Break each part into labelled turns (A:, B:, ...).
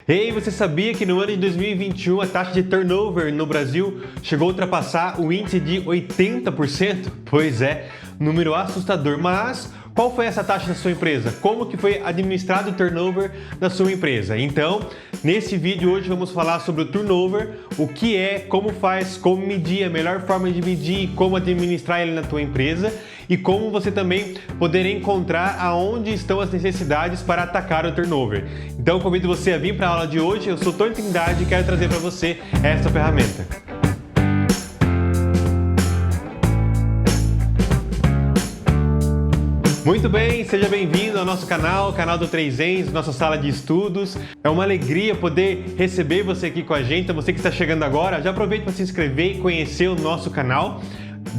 A: Ei, você sabia que no ano de 2021 a taxa de turnover no Brasil chegou a ultrapassar o índice de 80%? Pois é, número assustador, mas qual foi essa taxa da sua empresa? Como que foi administrado o turnover da sua empresa? Então, nesse vídeo hoje vamos falar sobre o turnover, o que é, como faz, como medir, a melhor forma de medir, como administrar ele na tua empresa e como você também poder encontrar aonde estão as necessidades para atacar o turnover. Então, convido você a vir para a aula de hoje. Eu sou Tony Trindade e quero trazer para você essa ferramenta. Muito bem, seja bem-vindo ao nosso canal, canal do 3Ens, nossa sala de estudos. É uma alegria poder receber você aqui com a gente. Então, você que está chegando agora, já aproveite para se inscrever e conhecer o nosso canal.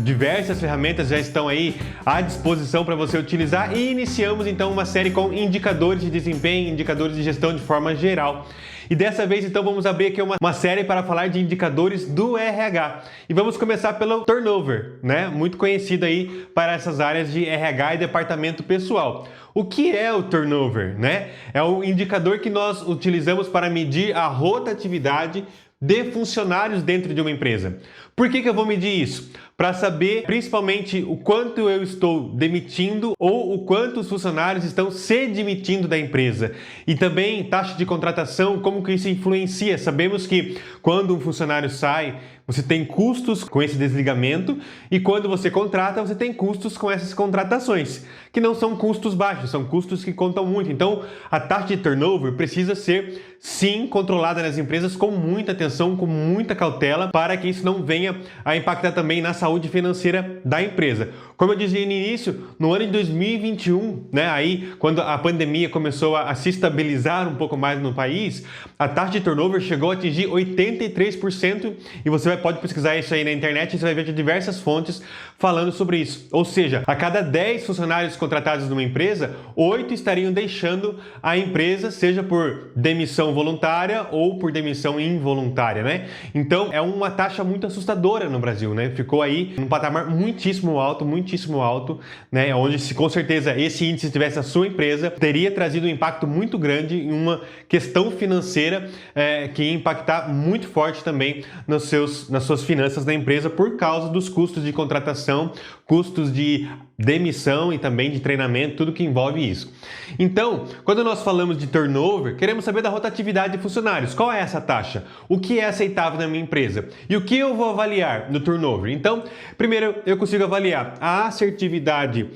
A: Diversas ferramentas já estão aí à disposição para você utilizar e iniciamos então uma série com indicadores de desempenho, indicadores de gestão de forma geral. E dessa vez então vamos abrir aqui uma série para falar de indicadores do RH. E vamos começar pelo turnover, né? Muito conhecido aí para essas áreas de RH e departamento pessoal. O que é o turnover, né? É um indicador que nós utilizamos para medir a rotatividade de funcionários dentro de uma empresa. Por que eu vou medir isso? Para saber principalmente o quanto eu estou demitindo ou o quanto os funcionários estão se demitindo da empresa. E também taxa de contratação, como que isso influencia. Sabemos que quando um funcionário sai, você tem custos com esse desligamento e quando você contrata, você tem custos com essas contratações, que não são custos baixos, são custos que contam muito. Então, a taxa de turnover precisa ser, sim, controlada nas empresas com muita atenção, com muita cautela, para que isso não venha a impactar também na saúde financeira da empresa. Como eu dizia no início, no ano de 2021, né, aí quando a pandemia começou a se estabilizar um pouco mais no país, a taxa de turnover chegou a atingir 83% e você pode pesquisar isso aí na internet e você vai ver de diversas fontes falando sobre isso. Ou seja, a cada 10 funcionários contratados numa empresa, 8 estariam deixando a empresa, seja por demissão voluntária ou por demissão involuntária, né? Então, é uma taxa muito assustadora no Brasil, né? Ficou aí num patamar muitíssimo alto, né? Onde, se com certeza esse índice estivesse na sua empresa, teria trazido um impacto muito grande em uma questão financeira que ia impactar muito forte também nas suas finanças da empresa por causa dos custos de contratação, custos de demissão e também de treinamento, tudo que envolve isso. Então, quando nós falamos de turnover, queremos saber da rotatividade de funcionários. Qual é essa taxa? O que é aceitável na minha empresa? E o que eu vou avaliar no turnover? Então, primeiro eu consigo avaliar a assertividade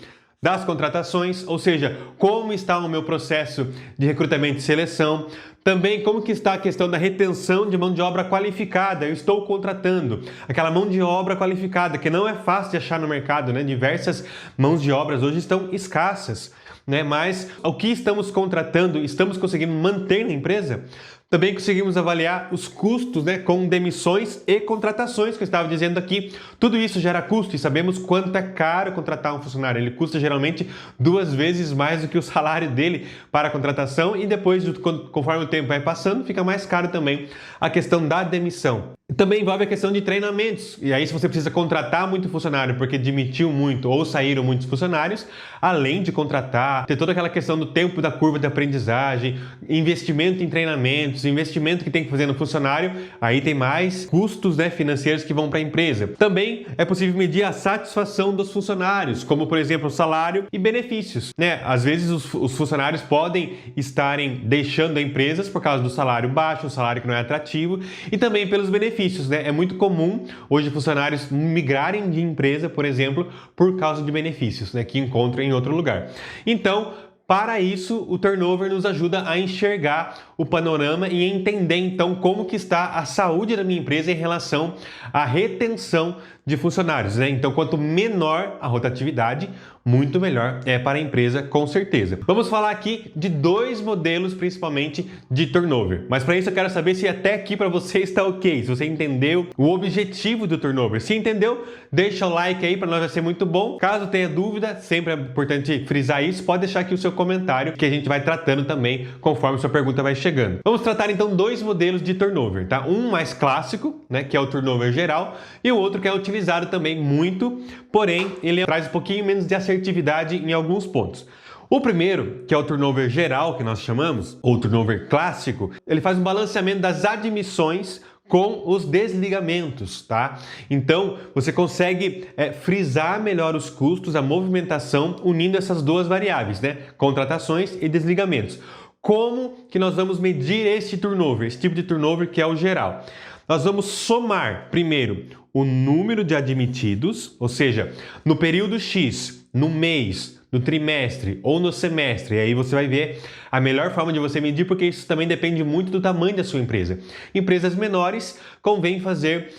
A: das contratações, ou seja, como está o meu processo de recrutamento e seleção. Também como que está a questão da retenção de mão de obra qualificada. Eu estou contratando aquela mão de obra qualificada que não é fácil de achar no mercado, né? Diversas mãos de obras hoje estão escassas, né? Mas o que estamos contratando, estamos conseguindo manter na empresa? Também conseguimos avaliar os custos, né, com demissões e contratações, que eu estava dizendo aqui. Tudo isso gera custo e sabemos quanto é caro contratar um funcionário. Ele custa geralmente 2 vezes mais do que o salário dele para a contratação e depois, conforme o tempo vai passando, fica mais caro também a questão da demissão. Também envolve a questão de treinamentos. E aí, se você precisa contratar muito funcionário porque demitiu muito ou saíram muitos funcionários, além de contratar, ter toda aquela questão do tempo da curva de aprendizagem, investimento em treinamentos, investimento que tem que fazer no funcionário, aí tem mais custos, né, financeiros que vão para a empresa. Também é possível medir a satisfação dos funcionários, como por exemplo salário e benefícios, né? Às vezes os funcionários podem estarem deixando a empresa por causa do salário baixo, um salário que não é atrativo, e também pelos benefícios, né? É muito comum hoje funcionários migrarem de empresa, por exemplo, por causa de benefícios, né, que encontram em outro lugar. Então, para isso, o turnover nos ajuda a enxergar o panorama e entender então como que está a saúde da minha empresa em relação à retenção de funcionários, né? Então, quanto menor a rotatividade, muito melhor é para a empresa, com certeza. Vamos falar aqui de 2 modelos, principalmente, de turnover. Mas para isso eu quero saber se até aqui para você está ok, se você entendeu o objetivo do turnover. Se entendeu, deixa o like aí, para nós vai ser muito bom. Caso tenha dúvida, sempre é importante frisar isso, pode deixar aqui o seu comentário, que a gente vai tratando também conforme sua pergunta vai chegando. Vamos tratar então 2 modelos de turnover, tá? Um mais clássico, né, que é o turnover geral, e o outro que é utilizado também muito, porém ele traz um pouquinho menos de assertividade em alguns pontos. O primeiro, que é o turnover geral, que nós chamamos, ou turnover clássico, ele faz um balanceamento das admissões com os desligamentos, tá? Então, você consegue frisar melhor os custos, a movimentação, unindo essas duas variáveis, né? Contratações e desligamentos. Como que nós vamos medir esse turnover, esse tipo de turnover que é o geral? Nós vamos somar, primeiro, o número de admitidos, ou seja, no período X, no mês, no trimestre ou no semestre. E aí você vai ver a melhor forma de você medir, porque isso também depende muito do tamanho da sua empresa. Empresas menores convém fazer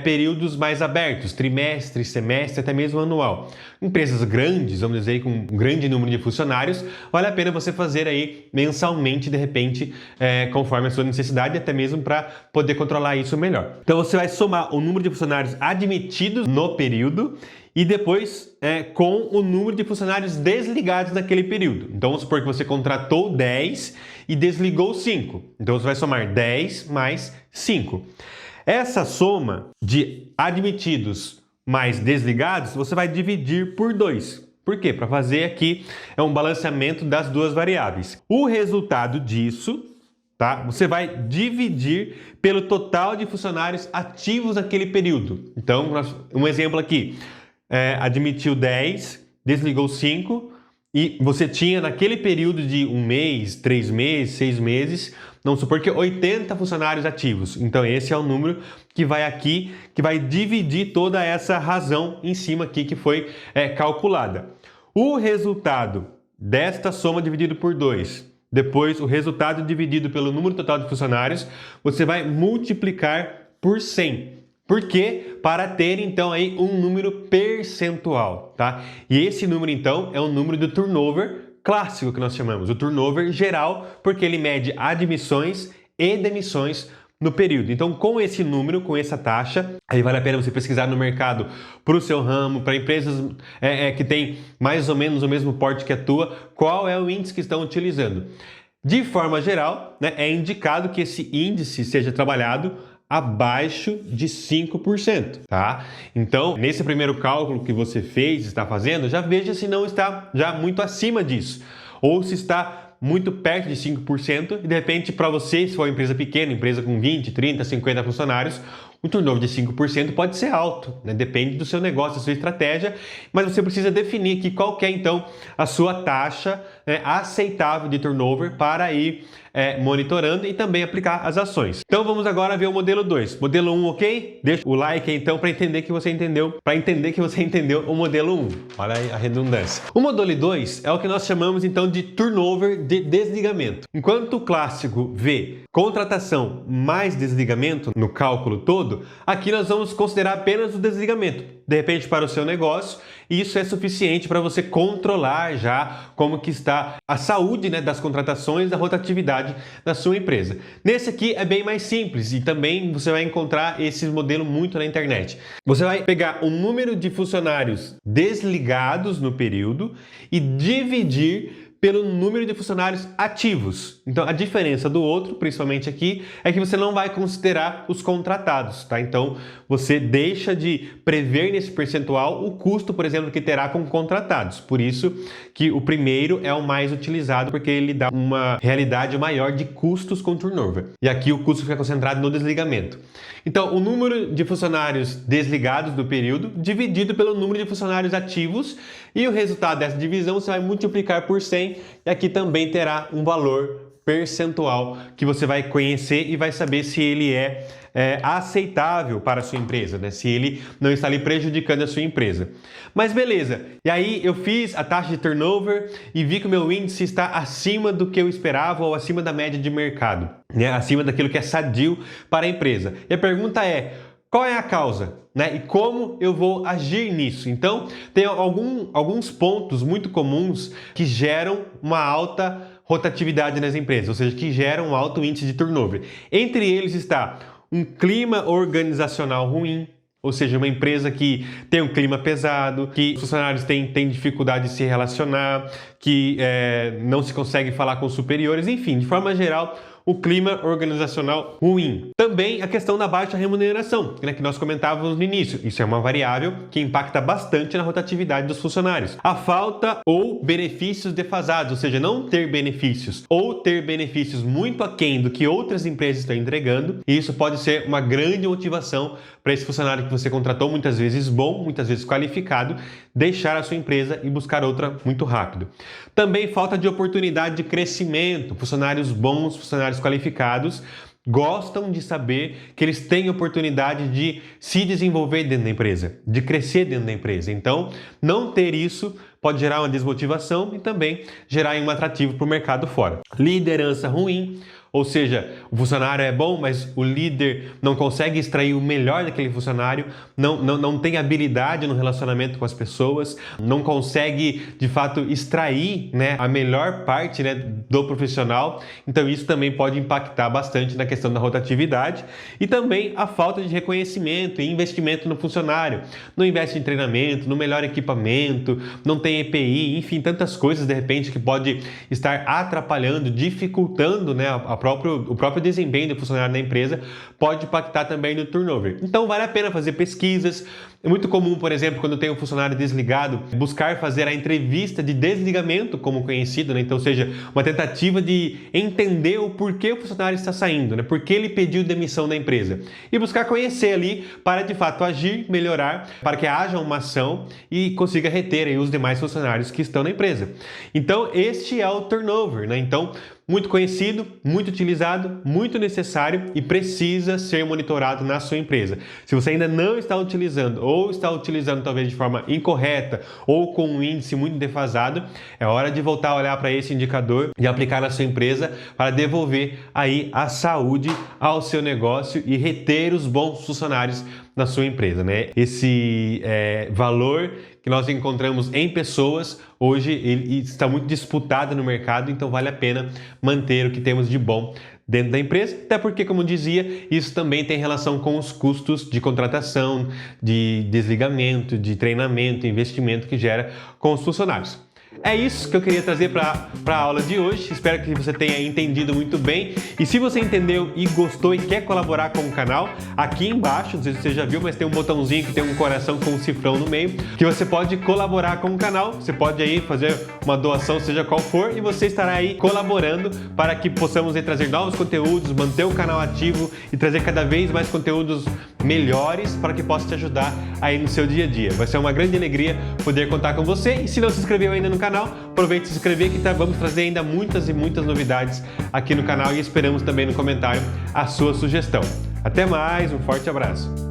A: períodos mais abertos, trimestre, semestre, até mesmo anual. Empresas grandes, vamos dizer, com um grande número de funcionários, vale a pena você fazer aí mensalmente, de repente, conforme a sua necessidade, até mesmo para poder controlar isso melhor. Então você vai somar o número de funcionários admitidos no período e depois com o número de funcionários desligados naquele período. Então vamos supor que você contratou 10 e desligou 5. Então você vai somar 10 mais 5. Essa soma de admitidos mais desligados, você vai dividir por 2. Por quê? Para fazer aqui um balanceamento das duas variáveis. O resultado disso, tá? Você vai dividir pelo total de funcionários ativos naquele período. Então, um exemplo aqui. Admitiu 10, desligou 5 e você tinha naquele período de 1 mês, 3 meses, 6 meses, vamos supor que 80 funcionários ativos. Então esse é o número que vai aqui, que vai dividir toda essa razão em cima aqui que foi calculada. O resultado desta soma dividido por 2, depois o resultado dividido pelo número total de funcionários, você vai multiplicar por 100. Por quê? Para ter, então, aí um número percentual, tá? E esse número, então, é o número do turnover clássico que nós chamamos, o turnover geral, porque ele mede admissões e demissões no período. Então, com esse número, com essa taxa, aí vale a pena você pesquisar no mercado para o seu ramo, para empresas que têm mais ou menos o mesmo porte que a tua, qual é o índice que estão utilizando. De forma geral, né, é indicado que esse índice seja trabalhado abaixo de 5%, tá? Então, nesse primeiro cálculo que você fez, está fazendo, já veja se não está já muito acima disso, ou se está muito perto de 5%, e de repente para você, se for uma empresa pequena, empresa com 20, 30, 50 funcionários, o turnover de 5% pode ser alto, né? Depende do seu negócio, da sua estratégia, mas você precisa definir aqui qual que é então a sua taxa aceitável de turnover para ir monitorando e também aplicar as ações. Então vamos agora ver o modelo 2. Modelo 1, ok? Deixa o like aí, então para entender que você entendeu, o modelo 1. Olha aí a redundância. O modelo 2 é o que nós chamamos então de turnover de desligamento. Enquanto o clássico vê contratação mais desligamento no cálculo todo, aqui nós vamos considerar apenas o desligamento. De repente para o seu negócio, isso é suficiente para você controlar já como que está a saúde, né, das contratações, da rotatividade da sua empresa. Nesse aqui é bem mais simples e também você vai encontrar esse modelo muito na internet. Você vai pegar o número de funcionários desligados no período e dividir pelo número de funcionários ativos. Então, a diferença do outro, principalmente aqui, é que você não vai considerar os contratados, tá? Então, você deixa de prever nesse percentual o custo, por exemplo, que terá com contratados. Por isso que o primeiro é o mais utilizado, porque ele dá uma realidade maior de custos com turnover. E aqui o custo fica concentrado no desligamento. Então, o número de funcionários desligados do período dividido pelo número de funcionários ativos, e o resultado dessa divisão você vai multiplicar por 100, e aqui também terá um valor percentual que você vai conhecer e vai saber se ele é aceitável para a sua empresa, né? Se ele não está ali prejudicando a sua empresa. Mas beleza, e aí eu fiz a taxa de turnover e vi que o meu índice está acima do que eu esperava ou acima da média de mercado, né? Acima daquilo que é sadio para a empresa. E a pergunta é, qual é a causa, né? E como eu vou agir nisso? Então, tem alguns pontos muito comuns que geram uma alta rotatividade nas empresas, ou seja, que geram um alto índice de turnover. Entre eles está um clima organizacional ruim, ou seja, uma empresa que tem um clima pesado, que os funcionários têm dificuldade de se relacionar, que não se consegue falar com os superiores, enfim, de forma geral, o clima organizacional ruim. Também a questão da baixa remuneração, né, que nós comentávamos no início. Isso é uma variável que impacta bastante na rotatividade dos funcionários. A falta ou benefícios defasados, ou seja, não ter benefícios ou ter benefícios muito aquém do que outras empresas estão entregando, e isso pode ser uma grande motivação para esse funcionário que você contratou, muitas vezes bom, muitas vezes qualificado, deixar a sua empresa e buscar outra muito rápido. Também falta de oportunidade de crescimento. Funcionários bons, funcionários qualificados gostam de saber que eles têm oportunidade de se desenvolver dentro da empresa, de crescer dentro da empresa. Então, não ter isso pode gerar uma desmotivação e também gerar um atrativo para o mercado fora. Liderança ruim, ou seja, o funcionário é bom, mas o líder não consegue extrair o melhor daquele funcionário, não tem habilidade no relacionamento com as pessoas, não consegue, de fato, extrair, né, a melhor parte, né, do profissional. Então isso também pode impactar bastante na questão da rotatividade e também a falta de reconhecimento e investimento no funcionário. Não investe em treinamento, no melhor equipamento, não tem EPI, enfim, tantas coisas de repente que pode estar atrapalhando, dificultando, né, o próprio desempenho do funcionário na empresa, pode impactar também no turnover. Então vale a pena fazer pesquisas. É muito comum, por exemplo, quando tem um funcionário desligado, buscar fazer a entrevista de desligamento, como conhecido, né? Então, ou seja, uma tentativa de entender o porquê o funcionário está saindo, né? Por que ele pediu demissão da empresa. E buscar conhecer ali para, de fato, agir, melhorar, para que haja uma ação e consiga reter aí os demais funcionários que estão na empresa. Então, este é o turnover, né? Então, muito conhecido, muito utilizado, muito necessário e precisa ser monitorado na sua empresa. Se você ainda não está utilizando ou está utilizando talvez de forma incorreta ou com um índice muito defasado, é hora de voltar a olhar para esse indicador e aplicar na sua empresa para devolver aí a saúde ao seu negócio e reter os bons funcionários na sua empresa, né? Esse valor que nós encontramos em pessoas, hoje ele está muito disputado no mercado, então vale a pena manter o que temos de bom dentro da empresa, até porque, como dizia, isso também tem relação com os custos de contratação, de desligamento, de treinamento, investimento que gera com os funcionários. É isso que eu queria trazer para a aula de hoje. Espero que você tenha entendido muito bem. E se você entendeu e gostou e quer colaborar com o canal, aqui embaixo, não sei se você já viu, mas tem um botãozinho que tem um coração com um cifrão no meio, que você pode colaborar com o canal. Você pode aí fazer uma doação, seja qual for, e você estará aí colaborando para que possamos aí trazer novos conteúdos, manter o canal ativo e trazer cada vez mais conteúdos melhores para que possa te ajudar aí no seu dia a dia. Vai ser uma grande alegria poder contar com você. E se não se inscreveu ainda no canal, aproveite e se inscrever que vamos trazer ainda muitas e muitas novidades aqui no canal e esperamos também no comentário a sua sugestão. Até mais, um forte abraço!